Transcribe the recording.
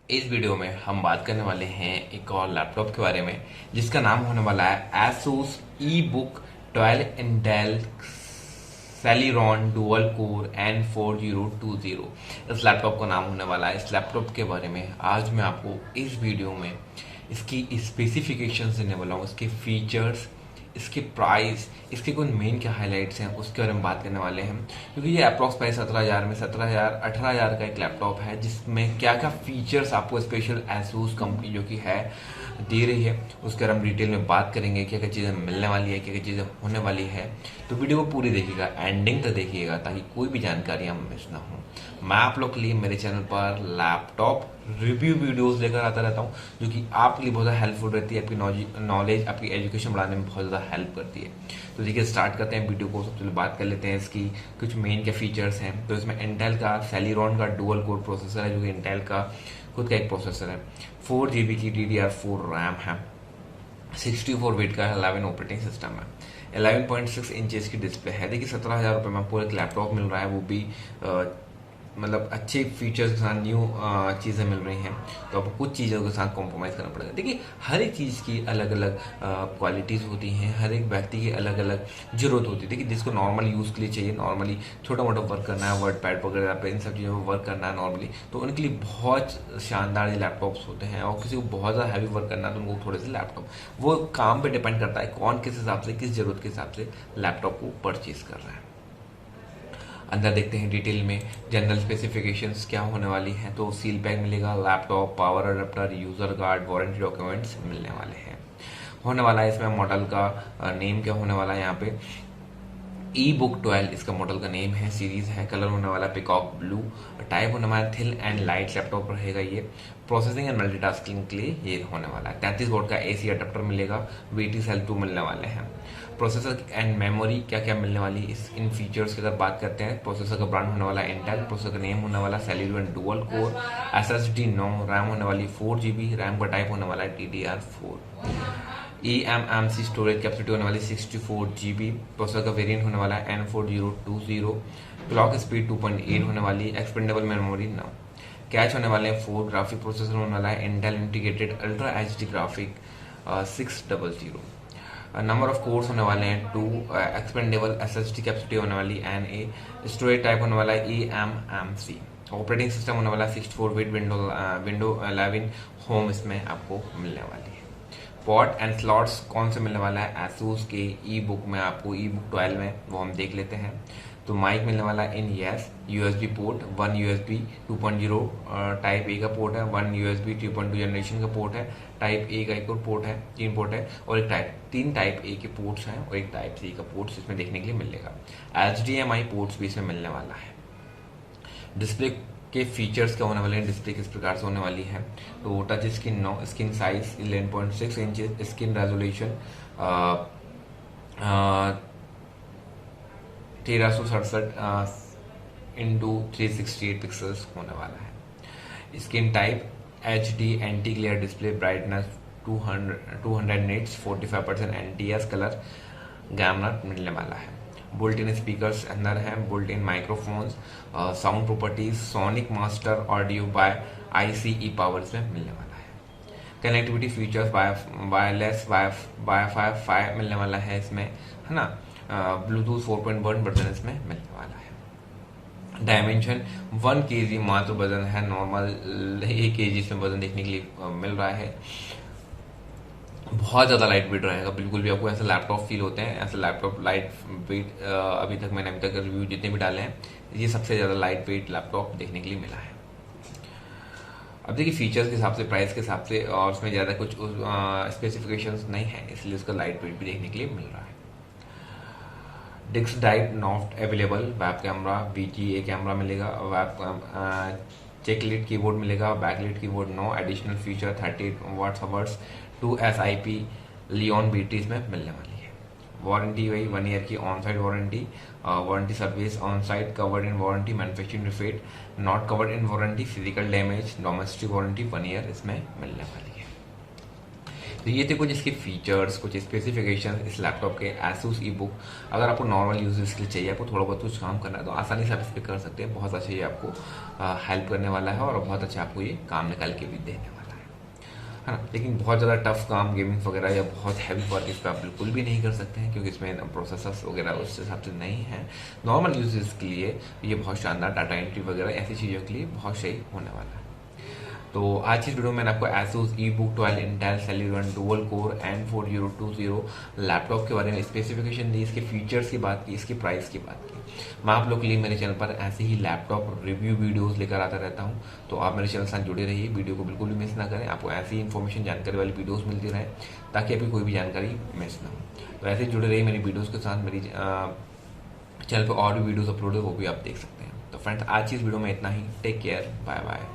इस वीडियो में हम बात करने वाले हैं एक और लैपटॉप के बारे में जिसका नाम होने वाला है ASUS EeeBook 12 Intel Celeron Dual Core N4020। इस लैपटॉप का नाम होने वाला है। इस लैपटॉप के बारे में आज मैं आपको इस वीडियो में इसकी स्पेसिफिकेशन देने वाला हूँ, इसके फीचर्स, इसके प्राइस, इसके कुछ मेन क्या हाइलाइट्स हैं उसके बारे में बात करने वाले हैं। क्योंकि ये अप्रॉक्स प्राइस 17,000 में 17,000 18,000 का एक लैपटॉप है जिसमें क्या क्या फीचर्स आपको स्पेशल एसूस कंपनी जो कि है दे रही है उसके बारे में डिटेल में बात करेंगे। क्या क्या चीज़ें मिलने वाली है, क्या क्या चीज़ें होने वाली है, तो वीडियो को पूरी देखिएगा, एंडिंग तक देखिएगा ताकि कोई भी जानकारी हम मिस ना हो। मैं आप लोग के लिए मेरे चैनल पर लैपटॉप रिव्यू वीडियोस लेकर आता रहता हूँ जो कि आपके लिए बहुत ज़्यादा हेल्पफुल रहती है, आपकी नॉलेज, आपकी एजुकेशन बढ़ाने में बहुत ज़्यादा हेल्प करती है। तो देखिए स्टार्ट करते हैं वीडियो को। सबसे पहले बात कर लेते हैं इसकी कुछ मेन क्या फीचर्स हैं। तो इसमें इंटेल का सेलिरॉन का डुअल कोर प्रोसेसर है जो कि इंटेल का खुद का एक प्रोसेसर है। 4 GB की DDR4 रैम है, 64 वेट का 11 ऑपरेटिंग सिस्टम है, 11.6 इंचेस की डिस्प्ले है। देखिए 17,000 रुपये में पूरा एक लैपटॉप मिल रहा है, वो भी मतलब अच्छे फीचर्स के साथ न्यू चीज़ें मिल रही हैं। तो आपको कुछ चीज़ों के साथ कॉम्प्रोमाइज़ करना पड़ेगा। देखिए हर एक चीज़ की अलग अलग क्वालिटीज़ होती हैं, हर एक व्यक्ति की अलग अलग ज़रूरत होती है। देखिए जिसको नॉर्मल यूज़ के लिए चाहिए, नॉर्मली छोटा मोटा वर्क करना है, वर्ड पैड वगैरह पे इन सब चीज़ों में वर्क करना है नॉर्मली, तो उनके लिए बहुत शानदार ये लैपटॉप्स होते हैं। और किसी को बहुत ज़्यादा हैवी वर्क करना है तो उनको थोड़े से लैपटॉप, वो काम पर डिपेंड करता है कौन किस हिसाब से, किस ज़रूरत के हिसाब से लैपटॉप को परचेज़ कर रहा है। अंदर देखते हैं डिटेल में जनरल स्पेसिफिकेशंस क्या होने वाली हैं। तो सील पैक मिलेगा, laptop, power adapter, user guard, warranty documents मिलने वाले हैं। होने वाला है इसमें मॉडल का नेम क्या होने वाला है यहाँ पे EeeBook 12 इसका मॉडल का नेम है, सीरीज है। कलर होने वाला पिकॉक ब्लू, टाइप होने वाला थिन एंड लाइट लैपटॉप रहेगा ये। प्रोसेसिंग एंड मल्टीटास्किंग के लिए ये होने वाला है। 33 वोल्ट का AC अडेप्टर मिलेगा, VT सेल 2 मिलने वाले हैं। प्रोसेसर एंड मेमोरी क्या क्या मिलने वाली इस इन फीचर्स की अगर बात करते हैं, प्रोसेसर का ब्रांड होने वाला है इंटेल, प्रोसेसर का नेम होने वाला Celeron dual core, SSD 9, RAM होने वाली 4 GB, रैम का टाइप होने वाला है DDR4, eMMC स्टोरेज कैपेसिटी होने वाली 64 GB, प्रोसेसर का वेरिएंट होने वाला है N4020, क्लॉक स्पीड 2.8 होने वाली, एक्सपेंडेबल मेमोरी 9, कैच होने वाले हैं 4, ग्राफिक प्रोसेसर होने वाला है Intel integrated ultra HD graphic 600, number of course होने वाले हैं 2, एक्सपेंडेबल SSD कैपेसिटी होने वाली NA, स्टोरेज टाइप होने वाला है eMMC, ऑपरेटिंग सिस्टम होने वाला 64 बिट विंडो 11 होम इसमें आपको मिलने वाली है। पोर्ट एंड स्लॉट्स कौन से मिलने वाला है ASUS के EeeBook में, आपको EeeBook 12 में, वो हम देख लेते हैं। तो माइक मिलने वाला है इन यस, USB port, 1 USB 2.0 type A का पोर्ट है, 1 USB 3.2 जनरेशन का पोर्ट है, टाइप ए का एक और पोर्ट है, 3 पोर्ट है, और एक तीन टाइप ए के पोर्ट्स हैं और एक टाइप सी का पोर्ट्स इसमें देखने के लिए मिलेगा। HDMI पोर्ट्स भी इसमें मिलने वाला है। डिस्प्ले के फीचर्स क्या होने वाले हैं, डिस्प्ले किस प्रकार से होने वाली है। तो touch screen 9, screen size 11.6 inches, screen resolution 1367 into 368 pixels होने वाला है। Screen type HD anti glare display, brightness 200 nits, 45% NTS colour gamut मिलने वाला है। बुल्ट इन स्पीकर्स अंदर हैं, built in microphones, sound properties sonic master audio by ICE power इसमें मिलने वाला है। कनेक्टिविटी फीचर्स वायरलेस वाईफाई 5 मिलने वाला है इसमें, है ना। ब्लूटूथ 4.1 वर्जन इसमें मिलने वाला है। डायमेंशन 1 kg मात्र वजन है, नॉर्मल 1 kg इसमें वजन देखने के लिए मिल रहा है। बहुत ज़्यादा लाइट वेट रहेगा, बिल्कुल भी आपको ऐसा लैपटॉप फील होते हैं, ऐसा लैपटॉप लाइट वेट मैंने अभी तक रिव्यू जितने भी डाले हैं, ये सबसे ज़्यादा लाइट वेट लैपटॉप देखने के लिए मिला है। अब देखिए फीचर्स के हिसाब से, प्राइस के हिसाब से, और उसमें ज़्यादा कुछ स्पेसिफिकेशंस नहीं है, इसलिए उसका लाइट वेट भी देखने के लिए मिल रहा है। Disk drive not available, web camera VGA camera मिलेगा, वेब चेकलिट कीबोर्ड मिलेगा, backlit keyboard no, additional feature 30 watts hours 2 SIP लियोन BTs में मिलने वाली है। वारंटी वही 1 ईयर की on side warranty, warranty service on side covered in warranty, manufacturing defect not covered in warranty, physical damage domestic warranty 1 year इसमें मिलने वाली है। तो ये थे कुछ इसके फीचर्स, कुछ स्पेसिफिकेशन इस लैपटॉप के ASUS EeeBook। अगर आपको नॉर्मल यूजेस के लिए चाहिए, आपको थोड़ा बहुत कुछ काम करना है तो आसानी से आप इस पर कर सकते हैं। बहुत अच्छा ये आपको हेल्प करने वाला है और बहुत अच्छा आपको ये काम निकाल के भी देने वाला है ना। लेकिन बहुत ज़्यादा टफ काम गेमिंग वगैरह या बहुत हैवी वर्क इस पर आप बिल्कुल भी नहीं कर सकते हैं, क्योंकि इसमें प्रोसेसर्स वगैरह उस हिसाब से नहीं है। नॉर्मल यूजेस के लिए ये बहुत शानदार, डाटा एंट्री वगैरह ऐसी चीज़ों के लिए बहुत सही होने वाला है। तो आज की वीडियो में मैंने आपको ASUS EeeBook 12 Intel Celeron dual core N4020 laptop के बारे में स्पेसिफिकेशन दी, इसके फीचर्स की बात की, इसकी प्राइस की बात की। मैं आप लोग के लिए मेरे चैनल पर ऐसे ही लैपटॉप रिव्यू वीडियोस लेकर आता रहता हूं, तो आप मेरे चैनल से जुड़े रहिए, वीडियो को बिल्कुल भी मिस ना करें। आपको ऐसी इन्फॉर्मेशन, जानकारी वाली वीडियोस मिलती रहे ताकि आपकी कोई भी जानकारी मिस ना हो। तो ऐसे ही जुड़े रहिए मेरी वीडियोज़ के साथ। मेरी चैनल पर और भी वीडियोज़ अपलोड है, वो भी आप देख सकते हैं। तो फ्रेंड्स, आज की इस वीडियो में इतना ही। Take care, bye bye.